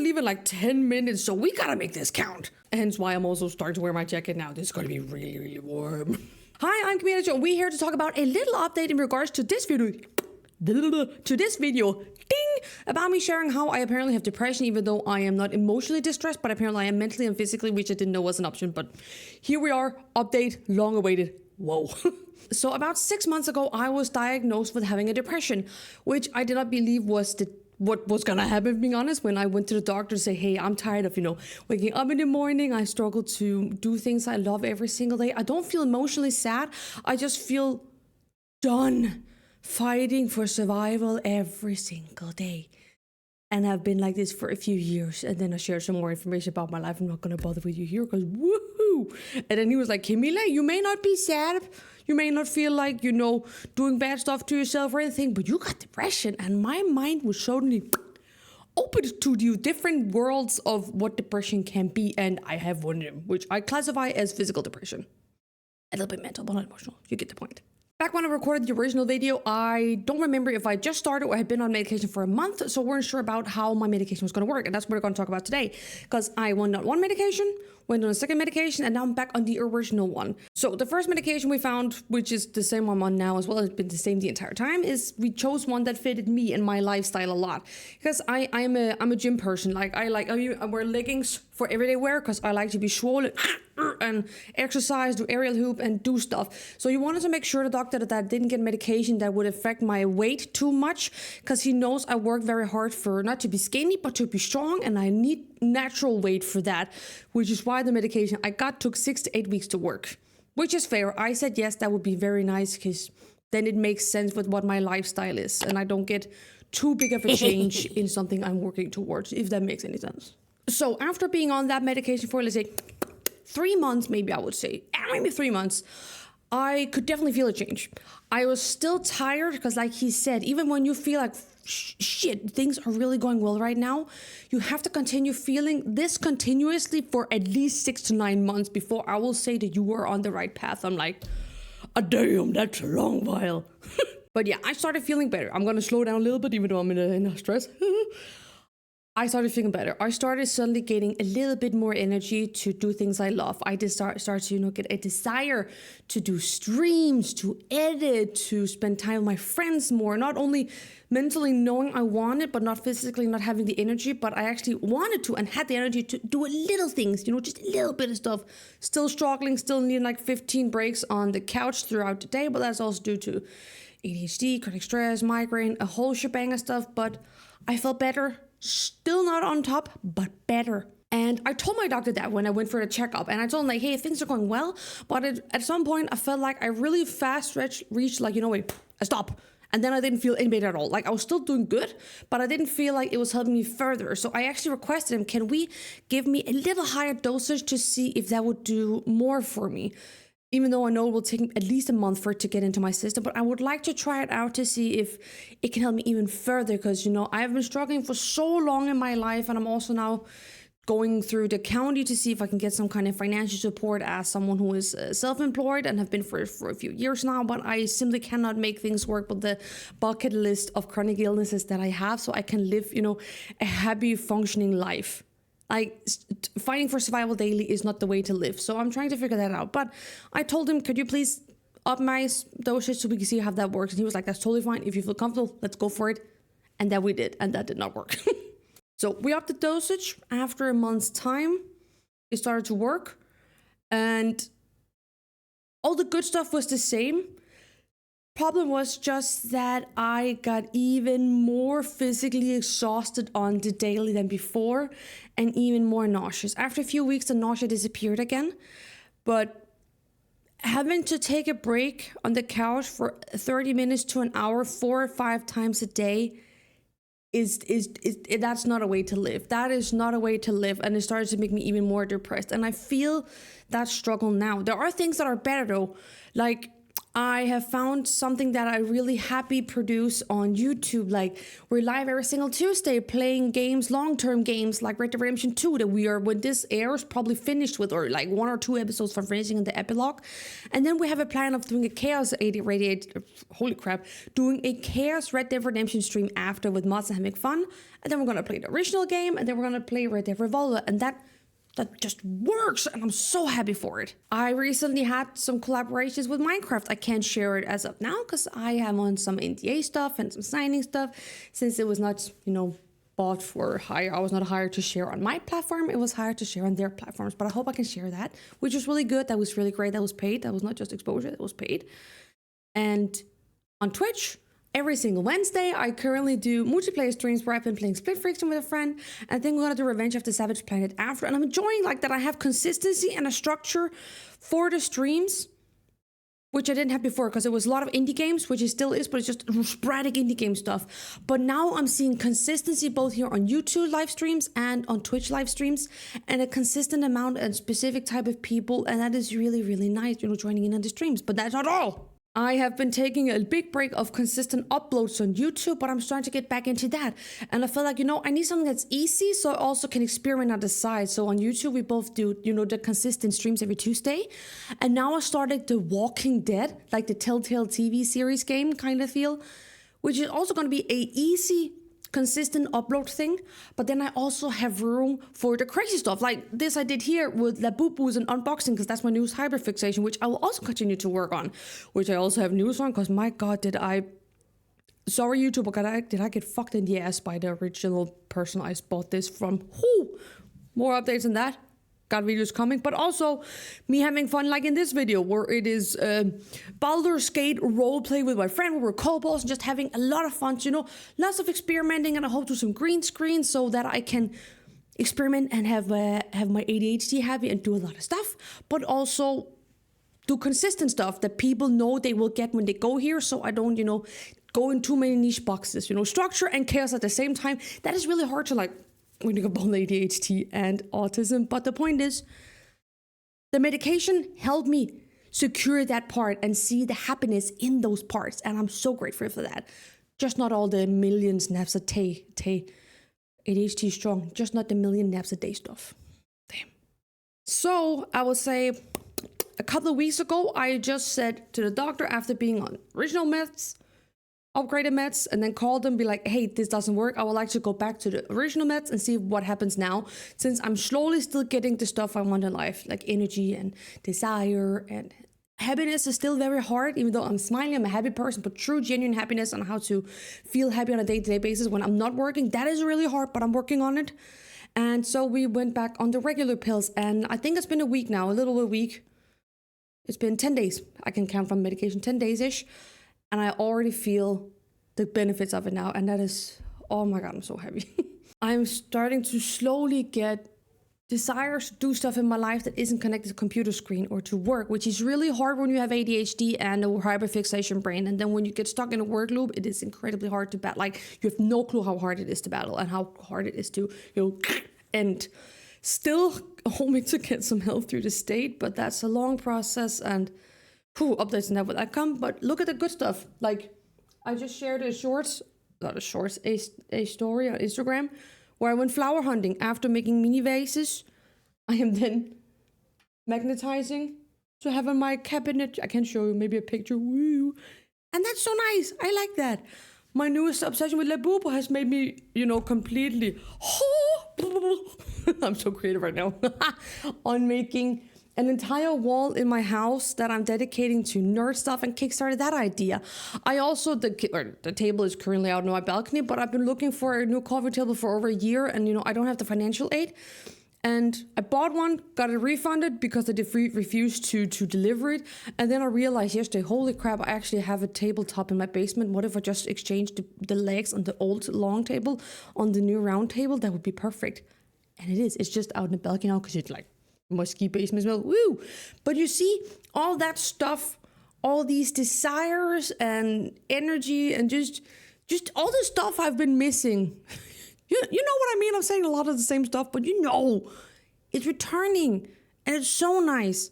leave in like 10 minutes, so we gotta make this count. Hence why I'm also starting to wear my jacket now. This is gonna be really, really warm. Hi, I'm Camilla Jo, and we're here to talk about a little update in regards to this video. Ding! About me sharing how I apparently have depression, even though I am not emotionally distressed, but apparently I am mentally and physically, which I didn't know was an option. But here we are, update, long awaited. Whoa. So about 6 months ago, I was diagnosed with having a depression, which I did not believe was what was gonna happen, being honest. When I went to the doctor to say, hey, I'm tired of, waking up in the morning. I struggle to do things I love every single day. I don't feel emotionally sad. I just feel done fighting for survival every single day. And I've been like this for a few years. And then I shared some more information about my life. I'm not gonna bother with you here because woohoo. And then he was like, Camilla, you may not be sad. You may not feel like, doing bad stuff to yourself or anything, but you got depression. And my mind was suddenly open to the different worlds of what depression can be. And I have one of them, which I classify as physical depression. A little bit mental, but not emotional. You get the point. Back when I recorded the original video, I don't remember if I just started or had been on medication for a month, so weren't sure about how my medication was going to work, and that's what we're going to talk about today. Because I went on one medication, went on a second medication, and now I'm back on the original one. So the first medication we found, which is the same one I'm on now as well, it's been the same the entire time, is we chose one that fitted me and my lifestyle a lot. Because I'm a gym person. I wear leggings for everyday wear because I like to be swollen and exercise, do aerial hoop, and do stuff. So you wanted to make sure the doctor that I didn't get medication that would affect my weight too much, because he knows I work very hard for not to be skinny but to be strong, and I need natural weight for that, which is why the medication I got took 6 to 8 weeks to work, which is fair. I said yes, that would be very nice, because then it makes sense with what my lifestyle is, and I don't get too big of a change in something I'm working towards, if that makes any sense. So after being on that medication for, let's say, 3 months, maybe I would say, maybe 3 months, I could definitely feel a change. I was still tired because, like he said, even when you feel like shit, things are really going well right now, you have to continue feeling this continuously for at least 6 to 9 months before I will say that you were on the right path. I'm like, damn, that's a long while. But yeah, I started feeling better. I'm going to slow down a little bit, even though I'm in a stress. I started feeling better. I started suddenly getting a little bit more energy to do things I love. I just start to get a desire to do streams, to edit, to spend time with my friends more. Not only mentally knowing I wanted, but not physically not having the energy, but I actually wanted to and had the energy to do little things, just a little bit of stuff. Still struggling, still needing like 15 breaks on the couch throughout the day, but that's also due to ADHD, chronic stress, migraine, a whole shebang of stuff, but I felt better. Still not on top, but better. And I told my doctor that when I went for a checkup, and I told him like, hey, things are going well, but at some point I felt like I really fast reached like, wait, I stop. And then I didn't feel any better at all. Like I was still doing good, but I didn't feel like it was helping me further. So I actually requested him, can we give me a little higher dosage to see if that would do more for me? Even though I know it will take at least a month for it to get into my system, but I would like to try it out to see if it can help me even further, because, I have been struggling for so long in my life, and I'm also now going through the county to see if I can get some kind of financial support as someone who is self-employed and have been for a few years now, but I simply cannot make things work with the bucket list of chronic illnesses that I have, so I can live, a happy, functioning life. Like, fighting for survival daily is not the way to live. So I'm trying to figure that out. But I told him, could you please up my dosage so we can see how that works? And he was like, that's totally fine. If you feel comfortable, let's go for it. And that we did. And that did not work. So we upped the dosage. After a month's time, it started to work. And all the good stuff was the same. Problem was just that I got even more physically exhausted on the daily than before, and even more nauseous. After a few weeks, the nausea disappeared again, but having to take a break on the couch for 30 minutes to an hour 4 or 5 times a day is that's not a way to live. That is not a way to live, and it started to make me even more depressed. And I feel that struggle now. There are things that are better though, like I have found something that I really happy produce on YouTube. Like, we're live every single Tuesday playing games, long-term games like Red Dead Redemption 2 that we are, when this airs, probably finished with, or like 1 or 2 episodes from finishing in the epilogue. And then we have a plan of doing a chaos doing a chaos Red Dead Redemption stream after with mods and having fun. And then we're gonna play the original game, and then we're gonna play Red Dead Revolver, and that just works, and I'm so happy for it. I recently had some collaborations with Minecraft. I can't share it as of now because I am on some NDA stuff and some signing stuff, since it was not, bought for hire. I was not hired to share on my platform. It was hired to share on their platforms, but I hope I can share that, which was really good. That was really great. That was paid. That was not just exposure. That was paid. And on Twitch, every single Wednesday, I currently do multiplayer streams where I've been playing Split Friction with a friend, and then we're gonna do Revenge of the Savage Planet after. And I'm enjoying like that I have consistency and a structure for the streams, which I didn't have before because it was a lot of indie games, which it still is, but it's just sporadic indie game stuff. But now I'm seeing consistency both here on YouTube live streams and on Twitch live streams, and a consistent amount and specific type of people, and that is really, really nice, joining in on the streams. But that's not all. I have been taking a big break of consistent uploads on YouTube, but I'm starting to get back into that. And I feel like, I need something that's easy so I also can experiment on the side. So on YouTube, we both do, the consistent streams every Tuesday. And now I started The Walking Dead, like the Telltale TV series game kind of feel, which is also going to be a easy, consistent upload thing. But then I also have room for the crazy stuff like this I did here with La Boo-Boos and unboxing, because that's my newest hyperfixation, which I will also continue to work on, which I also have news on, because my god, sorry YouTube, but did I get fucked in the ass by the original person I bought this from. More updates on that. Got videos coming, but also me having fun, like in this video where it is Baldur's Gate roleplay with my friend. We were kobolds and just having a lot of fun, lots of experimenting, and I hope to do some green screen so that I can experiment and have my ADHD happy and do a lot of stuff, but also do consistent stuff that people know they will get when they go here, so I don't, go in too many niche boxes, structure and chaos at the same time. That is really hard to when you go both ADHD and autism. But the point is, the medication helped me secure that part and see the happiness in those parts. And I'm so grateful for that. Just not all the millions naps a day. ADHD strong, just not the million naps a day stuff. Damn. So I will say a couple of weeks ago, I just said to the doctor, after being on original meds, upgraded meds, and then called them, be like, hey, this doesn't work. I would like to go back to the original meds and see what happens now, since I'm slowly still getting the stuff I want in life, like energy and desire, and happiness is still very hard. Even though I'm smiling, I'm a happy person, but true genuine happiness and how to feel happy on a day-to-day basis when I'm not working, that is really hard, but I'm working on it. And so we went back on the regular pills, and I think it's been a week now, a little over a week. It's been 10 days. I can count from medication, 10 days-ish. And I already feel the benefits of it now. And that is, oh my God, I'm so happy. I'm starting to slowly get desires to do stuff in my life that isn't connected to computer screen or to work, which is really hard when you have ADHD and a hyperfixation brain. And then when you get stuck in a work loop, it is incredibly hard to battle. Like, you have no clue how hard it is to battle and how hard it is to, and still hoping to get some help through the state. But that's a long process, and updates and that will come. But look at the good stuff. Like, I just shared a story on Instagram where I went flower hunting after making mini vases. I am then magnetizing to have in my cabinet. I can show you maybe a picture. Woo. And that's so nice. I like that. My newest obsession with La Boo-Boo has made me, completely I'm so creative right now on making an entire wall in my house that I'm dedicating to nerd stuff, and kickstarted that idea. I also, the table is currently out on my balcony, but I've been looking for a new coffee table for over a year, and I don't have the financial aid. And I bought one, got it refunded because they refused to deliver it. And then I realized yesterday, holy crap, I actually have a tabletop in my basement. What if I just exchanged the legs on the old long table on the new round table? That would be perfect. And it is. It's just out in the balcony now because it's like musky basement smell. Woo! But you see, all that stuff, all these desires and energy and just all the stuff I've been missing. You know what I mean? I'm saying a lot of the same stuff, but it's returning, and it's so nice.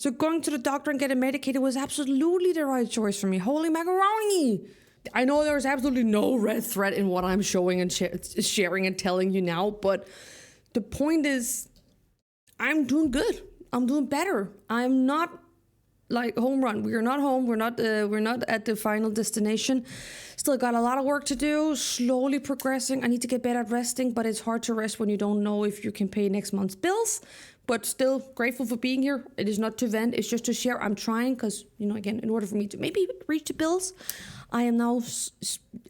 So going to the doctor and getting medicated was absolutely the right choice for me. Holy macaroni! I know there's absolutely no red thread in what I'm showing and sharing and telling you now, but the point is, I'm doing good. I'm doing better. I'm not like home run. We are not home. We're not at the final destination. Still got a lot of work to do. Slowly progressing. I need to get better at resting, but it's hard to rest when you don't know if you can pay next month's bills. But still grateful for being here. It is not to vent. It's just to share. I'm trying because, again, in order for me to maybe reach the bills, I am now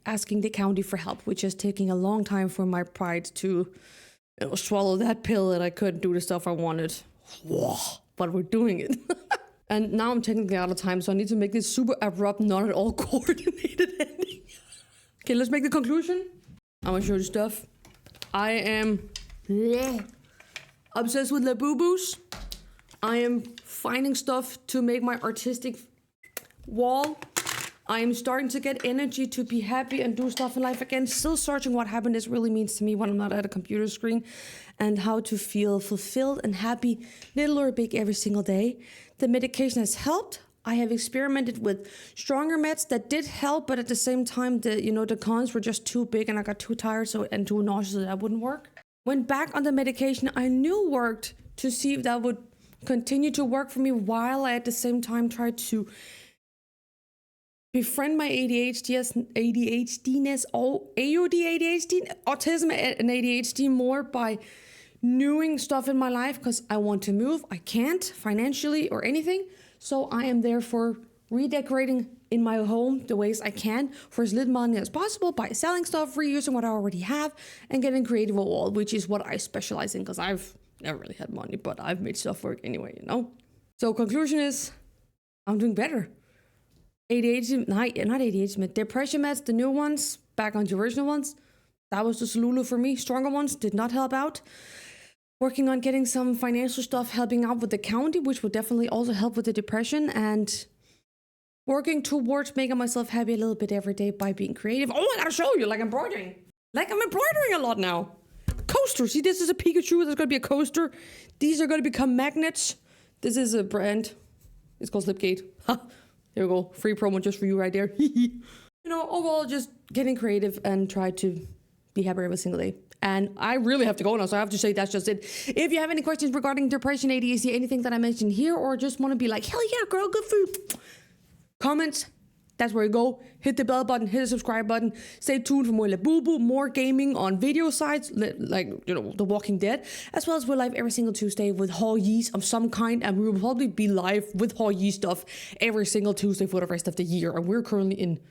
asking the county for help, which is taking a long time for my pride to swallow that pill that I couldn't do the stuff I wanted. But we're doing it. And now I'm technically out of time, so I need to make this super abrupt, not at all coordinated ending. Okay, let's make the conclusion. I'm gonna show you stuff. I am obsessed with Labubus. I am finding stuff to make my artistic wall. I am starting to get energy to be happy and do stuff in life again. Still searching what happiness really means to me when I'm not at a computer screen and how to feel fulfilled and happy, little or big, every single day. The medication has helped. I have experimented with stronger meds that did help, but at the same time, the cons were just too big and I got too tired and too nauseous that wouldn't work. Went back on the medication I knew worked to see if that would continue to work for me while I at the same time tried to befriend my ADHDness, autism and ADHD more by doing stuff in my life because I want to move. I can't financially or anything. So I am therefore redecorating in my home the ways I can for as little money as possible by selling stuff, reusing what I already have, and getting creative at all, which is what I specialize in because I've never really had money, but I've made stuff work anyway, So conclusion is, I'm doing better. ADHD, not ADHD, but depression meds, the new ones, back on the original ones. That was the Solulu for me. Stronger ones did not help out. Working on getting some financial stuff, helping out with the county, which would definitely also help with the depression, and working towards making myself happy a little bit every day by being creative. Oh, I gotta show you, like embroidering. Like I'm embroidering a lot now. Coaster, see, this is a Pikachu, there's gonna be a coaster. These are gonna become magnets. This is a brand. It's called Slipgate. There we go. Free promo just for you right there. Overall, just getting creative and try to be happy every single day. And I really have to go now, so I have to say that's just it. If you have any questions regarding depression, ADHD, anything that I mentioned here, or just want to be like, hell yeah, girl, good for you, comments. That's where you go. Hit the bell button, hit the subscribe button. Stay tuned for more Labubu, more gaming on video sites, like, The Walking Dead, as well as we're live every single Tuesday with Haul Yees of some kind, and we will probably be live with Haul Yee stuff every single Tuesday for the rest of the year. And we're currently in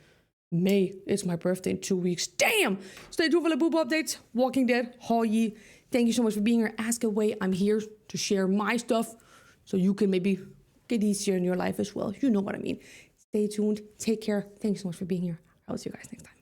May. It's my birthday in 2 weeks. Damn! Stay tuned for Labubu updates, Walking Dead, Haul Yee. Thank you so much for being here. Ask away. I'm here to share my stuff so you can maybe get easier in your life as well. You know what I mean. Stay tuned. Take care. Thanks so much for being here. I'll see you guys next time.